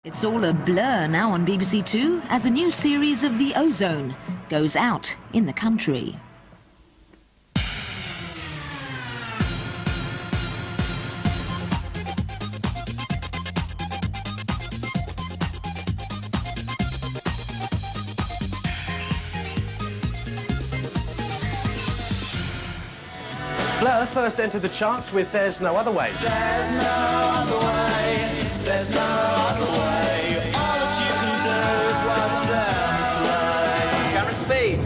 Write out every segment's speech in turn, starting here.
It's all a blur now on BBC Two as a new series of The Ozone goes out in the country. Blur first entered the charts with There's No Other Way. There's no other way, there's no other way. All that you can do is watch them play. Camera speed.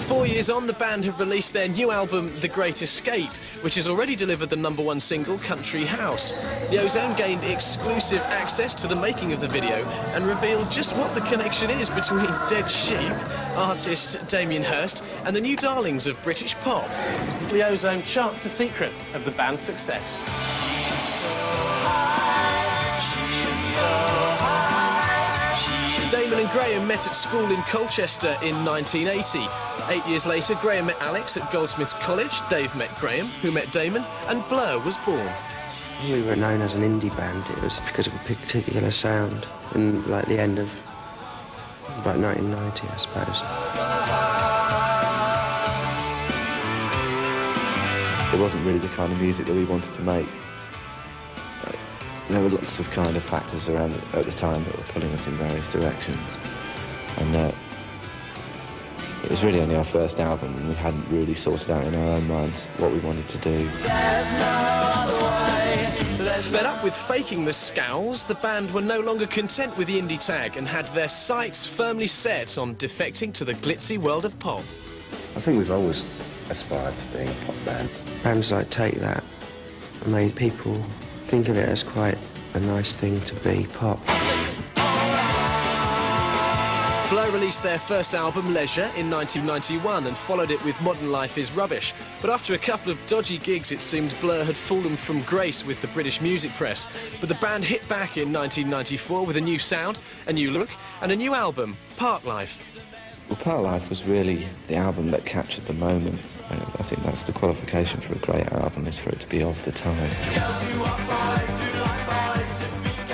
4 years on, the band have released their new album, The Great Escape, which has already delivered the #1 single, Country House. The Ozone gained exclusive access to the making of the video and revealed just what the connection is between Dead Sheep, artist Damon and the new darlings of British pop. The Ozone charts the secret of the band's success. Damon and Graham met at school in Colchester in 1980. 8 years later, Graham met Alex at Goldsmiths College, Dave met Graham, who met Damon, and Blur was born. We were known as an indie band. It was because of a particular sound in like the end of about 1990, I suppose. It wasn't really the kind of music that we wanted to make. There were lots of kind of factors around at the time that were pulling us in various directions. And it was really only our first album, and we hadn't really sorted out in our own minds what we wanted to do. There's no other way. Fed up with faking the scowls, the band were no longer content with the indie tag and had their sights firmly set on defecting to the glitzy world of pop. I think we've always aspired to being a pop band. Bands like Take That made people think of it as quite a nice thing to be pop. Blur released their first album, Leisure, in 1991 and followed it with Modern Life is Rubbish. But after a couple of dodgy gigs, it seemed Blur had fallen from grace with the British music press. But the band hit back in 1994 with a new sound, a new look, and a new album, Park Life. Well, Park Life was really the album that captured the moment. I think that's the qualification for a great album, is for it to be of the time.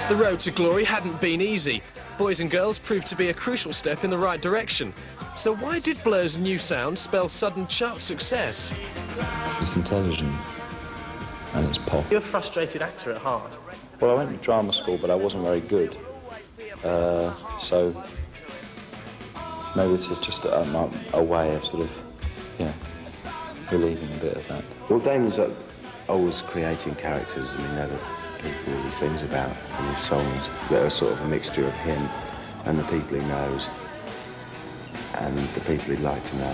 The road to glory hadn't been easy. Boys and Girls proved to be a crucial step in the right direction. So why did Blur's new sound spell sudden chart success? It's intelligent and it's pop. You're a frustrated actor at heart. Well, I went to drama school, but I wasn't very good. So maybe this is just a way of sort of, you know, relieving a bit of that. Well, Damon's always creating characters. I mean, they're the people he sings about in his songs that are sort of a mixture of him and the people he knows and the people he'd like to know.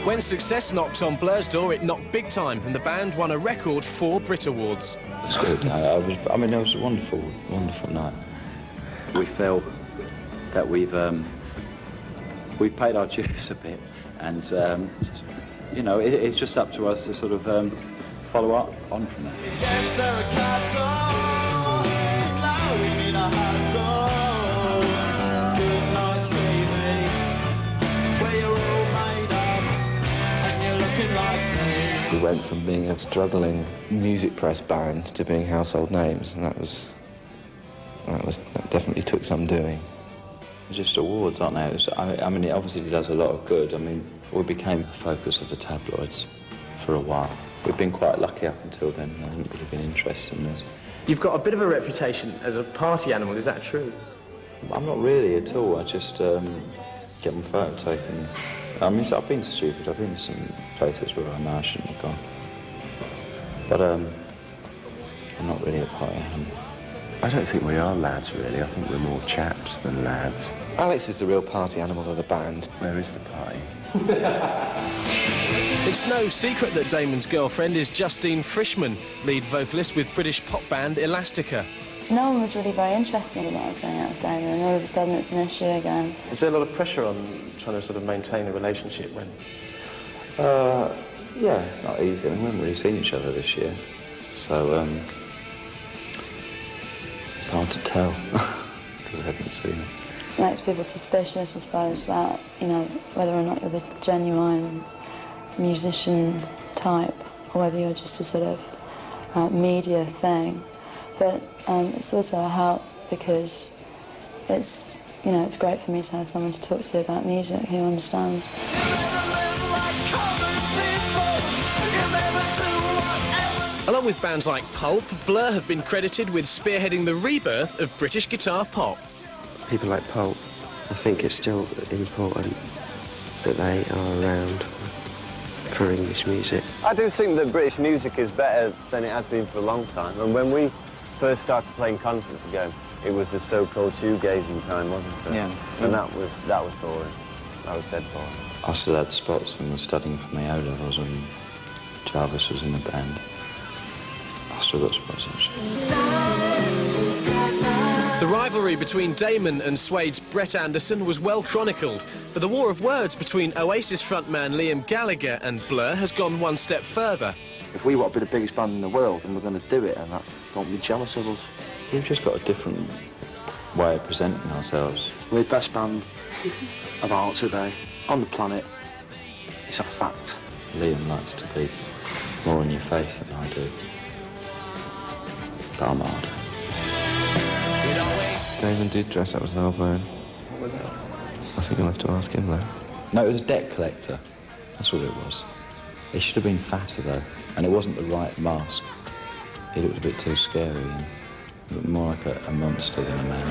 When success knocked on Blur's door, it knocked big time, and the band won a record 4 Brit Awards. It's good. I mean, it was a wonderful, wonderful night. We felt that we've paid our dues a bit, and you know, it's just up to us to sort of follow up on from that. We went from being a struggling music press band to being household names, and that definitely took some doing. Just awards, aren't they? I mean, it obviously does a lot of good. I mean, we became the focus of the tabloids for a while. We've been quite lucky up until then. There hasn't really been interest in us. You've got a bit of a reputation as a party animal, is that true? I'm not really at all. I just get my photo taken. I mean, I've been stupid. I've been to some places where I know I shouldn't have gone. But I'm not really a party animal. I don't think we are lads, really. I think we're more chaps than lads. Alex is the real party animal of the band. Where is the party? It's no secret that Damon's girlfriend is Justine Frischmann, lead vocalist with British pop band Elastica. No one was really very interested in what I was going out with Damon, and all of a sudden it's an issue again. Is there a lot of pressure on trying to sort of maintain a relationship when... Yeah, it's not easy. I mean, we haven't really seen each other this year, so it's hard to tell because I haven't seen it. It makes people suspicious, I suppose, about, you know, whether or not you're the genuine musician type or whether you're just a sort of media thing. but it's also a help because it's, you know, it's great for me to have someone to talk to about music who understands. Along with bands like Pulp, Blur have been credited with spearheading the rebirth of British guitar pop. People like Pulp, I think it's still important that they are around for English music. I do think that British music is better than it has been for a long time. And when we first started playing concerts again, it was the so-called shoegazing time, wasn't it? Yeah. And that was boring. That was dead boring. I still had spots and was studying for my O-levels when Jarvis was in the band. I still got spots actually. The rivalry between Damon and Suede's Brett Anderson was well chronicled, but the war of words between Oasis frontman Liam Gallagher and Blur has gone one step further. If we want to be the biggest band in the world and we're going to do it, and that, don't be jealous of us. We've just got a different way of presenting ourselves. We're the best band of art today on the planet. It's a fact. Liam likes to be more in your face than I do. But I'm hard. Damon did dress up as an Albarn. What was that? I think you'll have to ask him though. No, it was a debt collector. That's what it was. It should have been fatter though, and it wasn't the right mask. It looked a bit too scary and looked more like a monster than a man.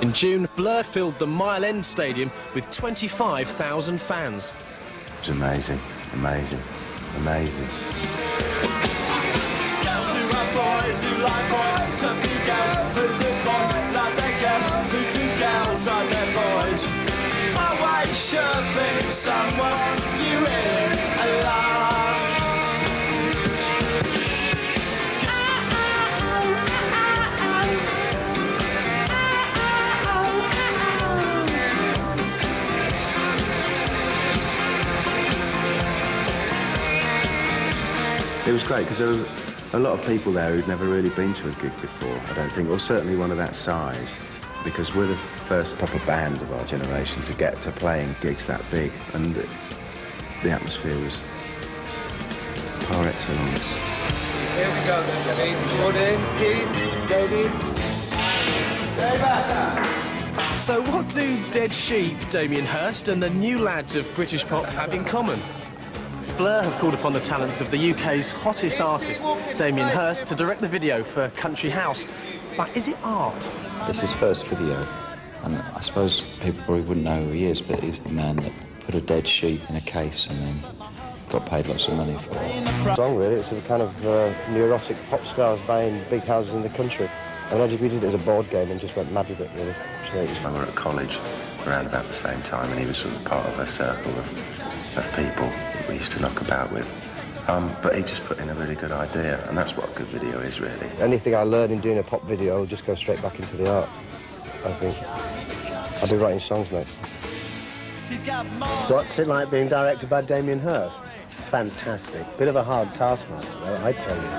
In June, Blur filled the Mile End Stadium with 25,000 fans. It was amazing, amazing, amazing. Boys who like boys, and few girls who do boys like their girls, who do girls like their boys. My way should be someone you really love. It was great because there was a lot of people there who'd never really been to a gig before, I don't think, or certainly one of that size, because we're the first proper band of our generation to get to playing gigs that big, and the atmosphere was par excellence. Here we go, then. So what do Dead Sheep, Damien Hirst and the new lads of British pop have in common? Blur have called upon the talents of the UK's hottest artist, Damien Hirst, to direct the video for Country House. But is it art? It's his first video, and I suppose people probably wouldn't know who he is, but he's the man that put a dead sheep in a case and then got paid lots of money for it. Song really, it's a kind of neurotic pop stars buying big houses in the country. And I just did it as a board game and just went mad with it really. I were at college around about the same time, and he was sort of part of a circle of people that we used to knock about with. But he just put in a really good idea, and that's what a good video is, really. Anything I learn in doing a pop video will just go straight back into the art, I think. I'll be writing songs next. What's it like being directed by Damien Hirst? Fantastic. Bit of a hard taskmaster, though, I tell you.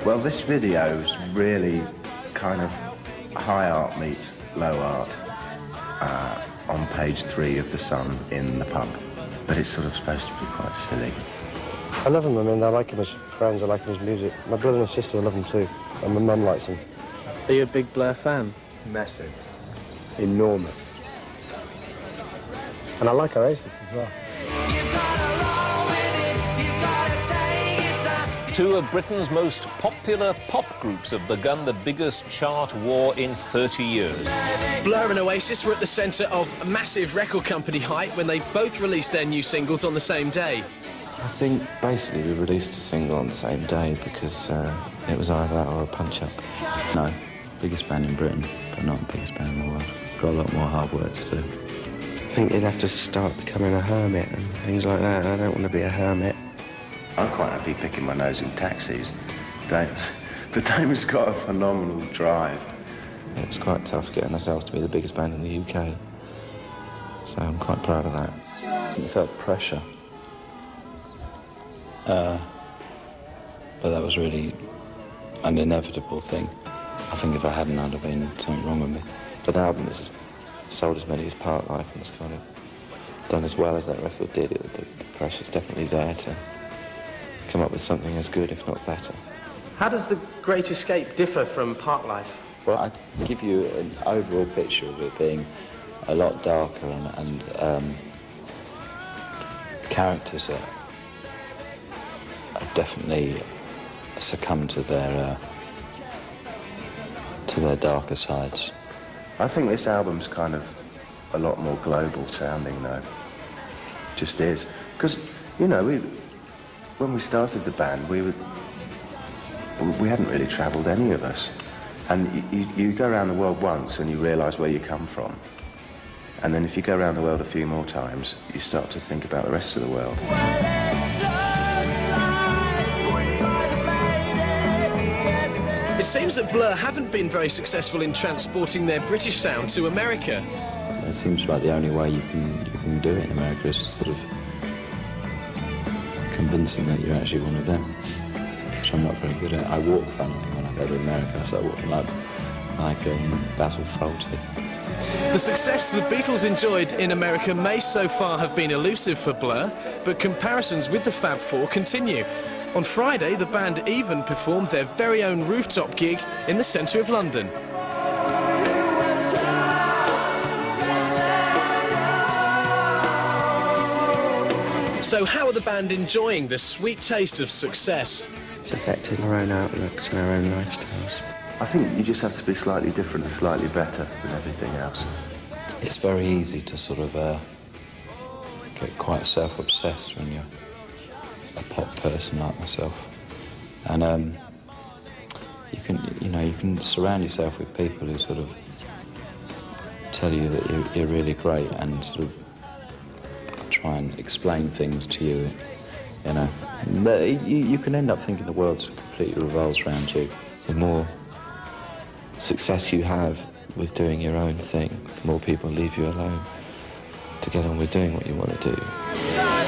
Well, this video's really kind of high art meets low art on page 3 of The Sun in the pub. But it's sort of supposed to be quite silly. I love him, I mean, I like him as friends, I like him as music. My brother and sister love him too, and my mum likes him. Are you a big Blur fan? Massive. Enormous. And I like Oasis as well. Two of Britain's most popular pop groups have begun the biggest chart war in 30 years. Blur and Oasis were at the centre of massive record company hype when they both released their new singles on the same day. I think basically we released a single on the same day because it was either that or a punch-up. No, biggest band in Britain, but not the biggest band in the world. Got a lot more hard work to do. I think you'd have to start becoming a hermit and things like that. I don't want to be a hermit. I'm quite happy picking my nose in taxis. But Damon's got a phenomenal drive. It was quite tough getting ourselves to be the biggest band in the UK. So I'm quite proud of that. It felt pressure. But that was really an inevitable thing. I think if I hadn't, I'd have been something wrong with me. But the album has sold as many as Part Life and it's kind of done as well as that record did. The pressure's definitely there to come up with something as good, if not better. How does The Great Escape differ from Park Life? Well, I give you an overall picture of it being a lot darker, and the characters have definitely succumbed to their darker sides. I think this album's kind of a lot more global sounding, though. Just is. Because, you know, when we started the band, we hadn't really travelled, any of us. And you go around the world once and you realise where you come from. And then if you go around the world a few more times, you start to think about the rest of the world. It seems that Blur haven't been very successful in transporting their British sound to America. It seems like the only way you can do it in America is to sort of convince them that you're actually one of them, which I'm not very good at. I walk funnily when I go to America, so I walk like Basil Fawlty. The success the Beatles enjoyed in America may so far have been elusive for Blur, but comparisons with the Fab Four continue. On Friday, the band even performed their very own rooftop gig in the centre of London. So how are the band enjoying the sweet taste of success? It's affecting our own outlooks and our own lifestyles. I think you just have to be slightly different and slightly better than everything else. It's very easy to sort of get quite self-obsessed when you're a pop person like myself, and you can surround yourself with people who sort of tell you that you're really great and sort of try and explain things to you, you know. You can end up thinking the world completely revolves around you. The more success you have with doing your own thing, the more people leave you alone to get on with doing what you want to do.